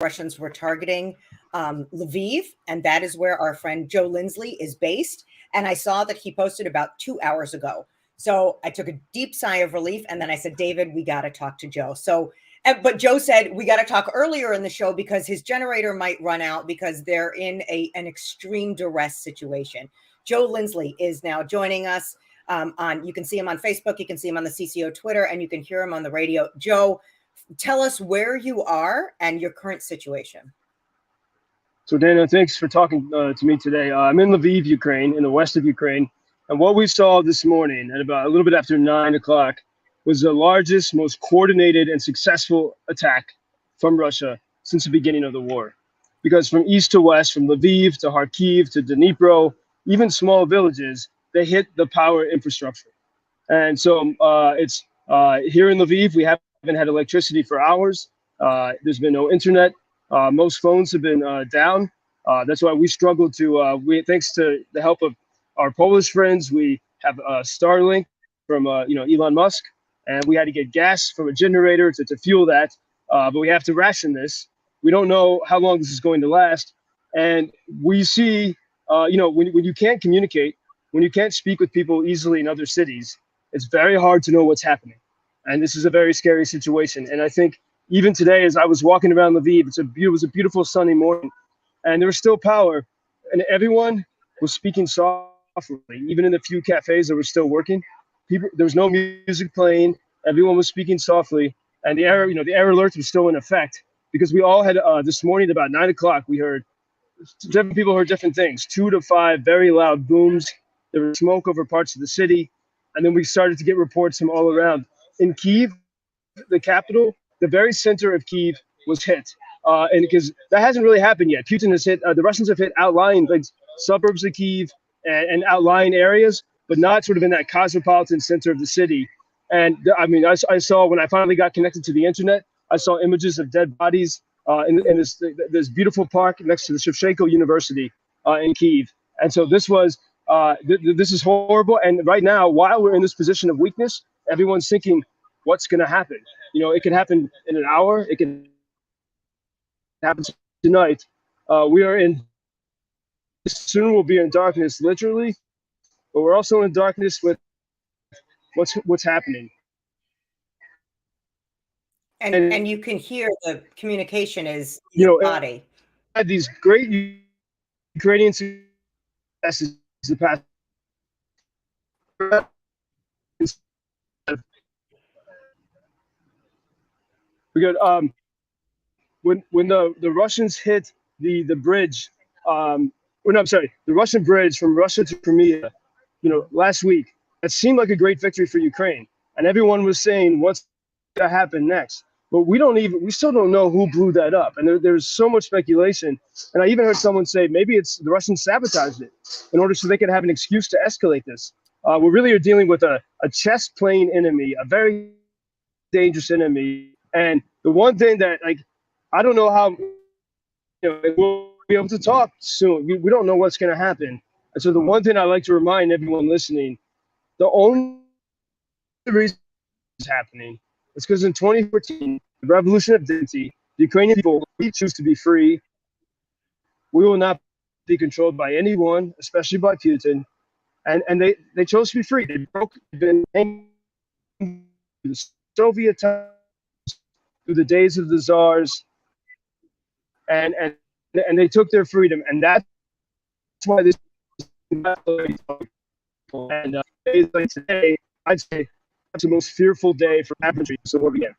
Russians were targeting Lviv, and that is where our friend Joe Lindsley is based. And I saw that he posted about 2 hours ago. So I took a deep sigh of relief, and then I said, David, we got to talk to Joe. So, but Joe said we got to talk earlier in the show because his generator might run out because they're in an extreme duress situation. Joe Lindsley is now joining us you can see him on Facebook, you can see him on the CCO Twitter, and you can hear him on the radio. Joe, tell us where you are and your current situation. So Dana, thanks for talking to me today. I'm in Lviv, Ukraine, in the west of Ukraine. And what we saw this morning at about a little bit after 9 o'clock was the largest, most coordinated and successful attack from Russia since the beginning of the war. Because from east to west, from Lviv to Kharkiv to Dnipro, even small villages, they hit the power infrastructure. And so it's here in Lviv, we haven't had electricity for hours. There's been no internet. Most phones have been down. That's why we struggled to, thanks to the help of our Polish friends, we have Starlink from Elon Musk, and we had to get gas from a generator to fuel that. But we have to ration this. We don't know how long this is going to last. And we see, when you can't communicate, when you can't speak with people easily in other cities, it's very hard to know what's happening. And this is a very scary situation. And I think even today, as I was walking around Lviv, it was a beautiful sunny morning, and there was still power, and everyone was speaking softly, even in the few cafes that were still working. There was no music playing. Everyone was speaking softly, and the air alert was still in effect because we all had this morning at about 9 o'clock. We heard different people heard different things, 2 to 5 very loud booms. There was smoke over parts of the city, and then we started to get reports from all around. In Kyiv, the capital, the very center of Kyiv was hit, and because that hasn't really happened yet. Putin has hit, the Russians have hit outlying like suburbs of Kyiv and outlying areas, but not sort of in that cosmopolitan center of the city. And I mean, I saw when I finally got connected to the internet, I saw images of dead bodies in this beautiful park next to the Shevchenko University in Kyiv. And so this was, this is horrible. And right now, while we're in this position of weakness, everyone's thinking, what's going to happen? It could happen in an hour. It could happen tonight. Soon we'll be in darkness, literally, but we're also in darkness with what's happening. And you can hear the communication is spotty. I had these great Ukrainian successes the past. We got when the Russians hit the bridge, the Russian bridge from Russia to Crimea, last week. That seemed like a great victory for Ukraine, and everyone was saying, "What's going to happen next?" But we still don't know who blew that up, and there's so much speculation. And I even heard someone say maybe it's the Russians sabotaged it in order so they could have an excuse to escalate this. We really are dealing with a chess-playing enemy, a very dangerous enemy. And the one thing that, I don't know how we'll be able to talk soon. We don't know what's going to happen. And so the one thing I like to remind everyone listening, the only reason it's happening is because in 2014, the revolution of dignity, the Ukrainian people, we choose to be free. We will not be controlled by anyone, especially by Putin. And they chose to be free. They been the Soviet times, through the days of the czars, and they took their freedom, and that's why this. And days like today, I'd say that's the most fearful day for infantry. So what again?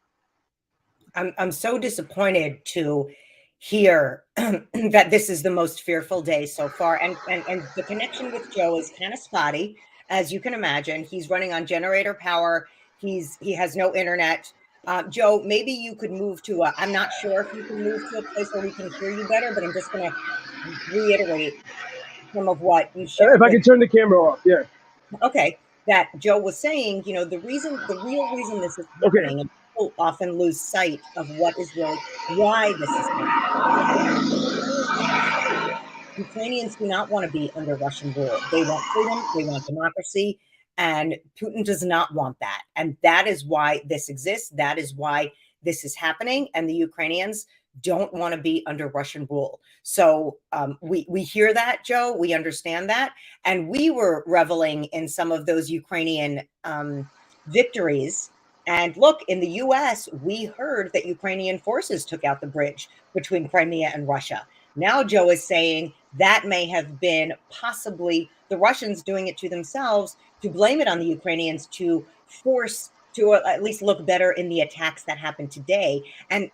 I'm so disappointed to hear that this is the most fearful day so far, and the connection with Joe is kind of spotty, as you can imagine. He's running on generator power. He has no internet. Joe, maybe you could move to I'm not sure if you can move to a place where we can hear you better, but I'm just going to reiterate some of what you shared. If I can turn the camera off, yeah. Okay, that Joe was saying, the real reason this is happening, and people often lose sight of what is really why this is happening. Ukrainians do not want to be under Russian rule. They want freedom, they want democracy, and Putin does not want that. And that is why this exists. That is why this is happening. And the Ukrainians don't want to be under Russian rule. So we hear that, Joe. We understand that, and we were reveling in some of those Ukrainian victories. And look, in the U.S., we heard that Ukrainian forces took out the bridge between Crimea and Russia. Now, Joe is saying that may have been possibly the Russians doing it to themselves to blame it on the Ukrainians to force to at least look better in the attacks that happened today. And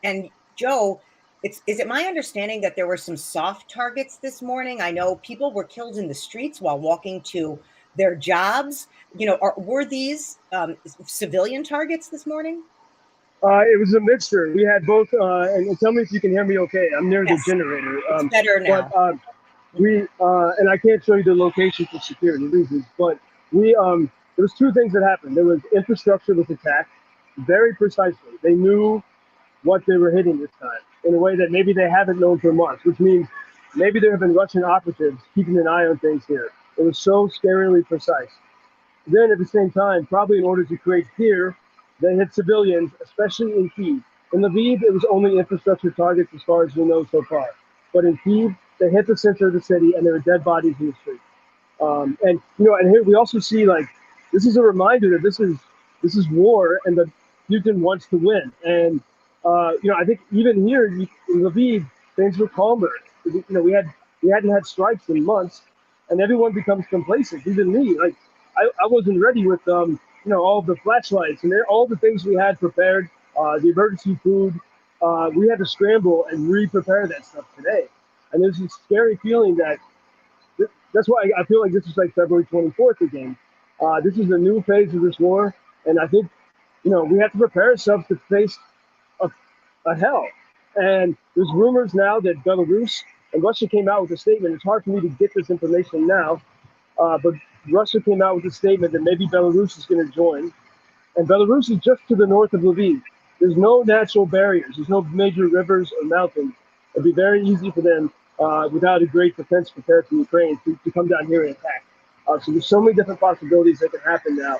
Joe, is it my understanding that there were some soft targets this morning? I know people were killed in the streets while walking to their jobs. Were these civilian targets this morning? It was a mixture. We had both, and tell me if you can hear me okay. I'm near the Yes, generator. it's better But now. and I can't show you the location for security reasons, but there was two things that happened. There was infrastructure was attacked very precisely. They knew what they were hitting this time in a way that maybe they haven't known for months, which means maybe there have been Russian operatives keeping an eye on things here. It was so scarily precise. Then at the same time, probably in order to create fear, they hit civilians, especially in Kyiv. In Lviv, it was only infrastructure targets as far as we know so far. But in Kyiv, they hit the center of the city and there were dead bodies in the street. And here we also see like this is a reminder that this is war and that Putin wants to win. And I think even here in Lviv, things were calmer. We hadn't had strikes in months, and everyone becomes complacent. Even me, like I wasn't ready with all the flashlights and all the things we had prepared, the emergency food. We had to scramble and re-prepare that stuff today. And there's this scary feeling that that's why I feel like this is like February 24th again. This is a new phase of this war, and I think we have to prepare ourselves to face a hell. And there's rumors now that Belarus and Russia came out with a statement. It's hard for me to get this information now, but Russia came out with a statement that maybe Belarus is going to join. And Belarus is just to the north of Lviv. There's no natural barriers. There's no major rivers or mountains. It'd be very easy for them, without a great defense prepared for Ukraine, to come down here and attack. So there's so many different possibilities that can happen now.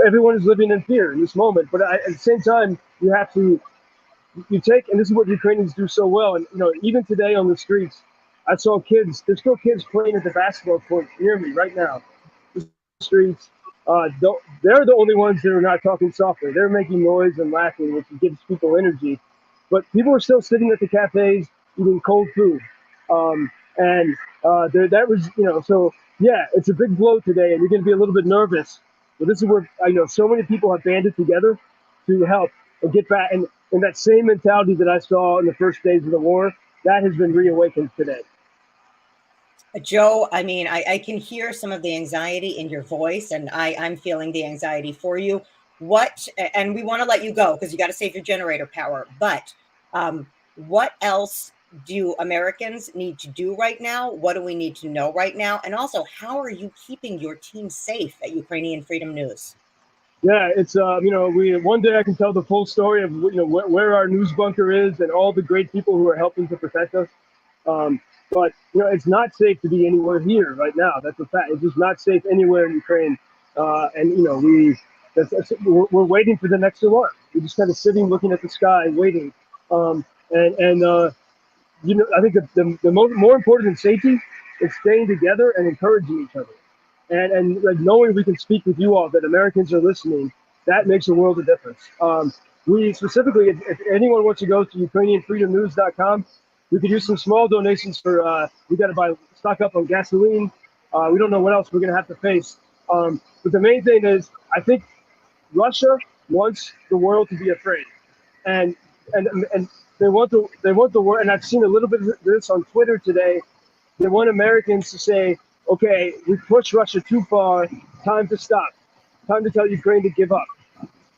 Everyone is living in fear in this moment. But at the same time, you take, and this is what Ukrainians do so well. And even today on the streets, I saw kids. There's still kids playing at the basketball court near me right now. The streets. They're the only ones that are not talking softly. They're making noise and laughing, which gives people energy. But people are still sitting at the cafes eating cold food. That was, so yeah, it's a big blow today, and you're going to be a little bit nervous. But this is where I know so many people have banded together to help and get back. And that same mentality that I saw in the first days of the war, that has been reawakened today. Joe, I mean, I can hear some of the anxiety in your voice, and I'm feeling the anxiety for you. And we want to let you go because you got to save your generator power. But what else do Americans need to do right now? What do we need to know right now? And also, how are you keeping your team safe at Ukrainian Freedom News? Yeah, it's we one day I can tell the full story of where our news bunker is and all the great people who are helping to protect us. But it's not safe to be anywhere here right now. That's a fact. It's just not safe anywhere in Ukraine. We're waiting for the next alarm. We're just kind of sitting, looking at the sky, waiting. I think the more important than safety is staying together and encouraging each other. And like knowing we can speak with you all, that Americans are listening, that makes a world of difference. We specifically, if anyone wants to go to UkrainianFreedomNews.com, we could use some small donations for, we got to stock up on gasoline. We don't know what else we're going to have to face. But the main thing is, I think Russia wants the world to be afraid. And they want the world, and I've seen a little bit of this on Twitter today. They want Americans to say, okay, we pushed Russia too far, time to stop. Time to tell Ukraine to give up.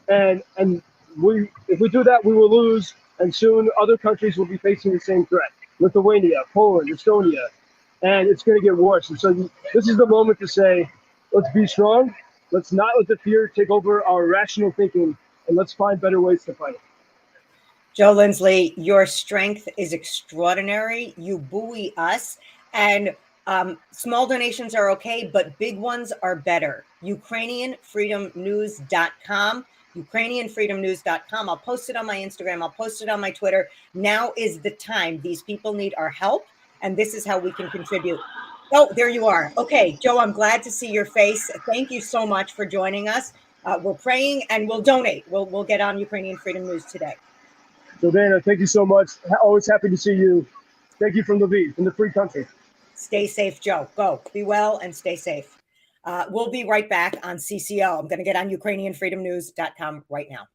And if we do that, we will lose, and soon other countries will be facing the same threat. Lithuania, Poland, Estonia, and it's going to get worse. And so this is the moment to say, let's be strong. Let's not let the fear take over our rational thinking, and let's find better ways to fight it. Joe Lindsley, your strength is extraordinary. You buoy us, and small donations are okay, but big ones are better. UkrainianFreedomNews.com. UkrainianFreedomNews.com. I'll post it on my Instagram. I'll post it on my Twitter. Now is the time. These people need our help, and this is how we can contribute. Oh, there you are. Okay, Joe, I'm glad to see your face. Thank you so much for joining us. We're praying and we'll donate. We'll get on Ukrainian Freedom News today. So Dana, thank you so much. Always happy to see you. Thank you from Lviv, from the free country. Stay safe, Joe. Go. Be well and stay safe. We'll be right back on CCO. I'm going to get on UkrainianFreedomNews.com right now.